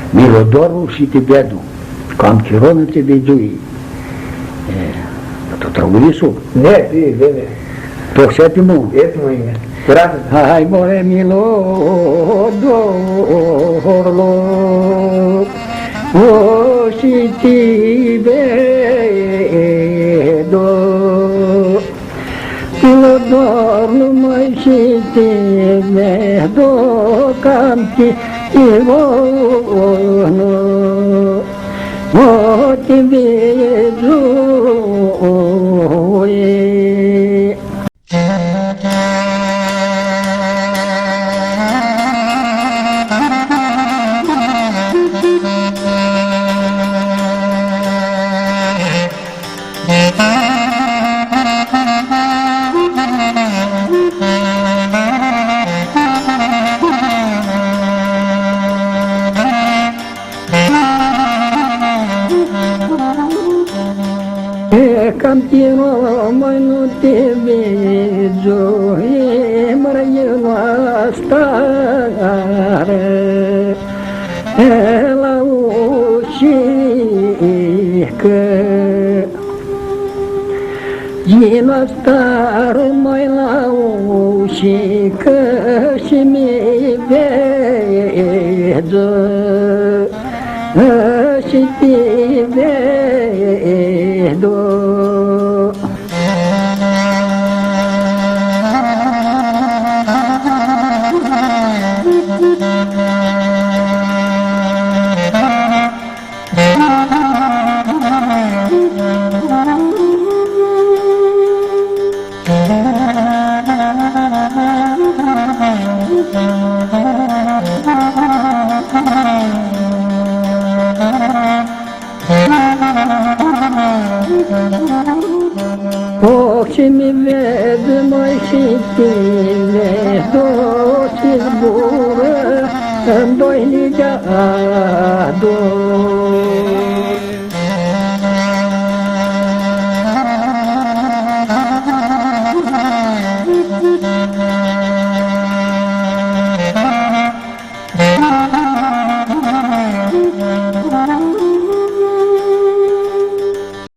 Милодору și Tibedu, cam chironă te bejui. Tu trebuie să. Ne, bine. Tu știi mu? Et mâine. Curată. Hai more milodorlo, o și Tibedu. Milodorlo mai și Tibedu, cam chironă. Motivează cam tiro mai nu te vejo e mărăielu astare la ușică Ielu astare mai la ușică și mi vejo și te vedo Ochii mi ved mai și tine, toți zbură în doi ligado.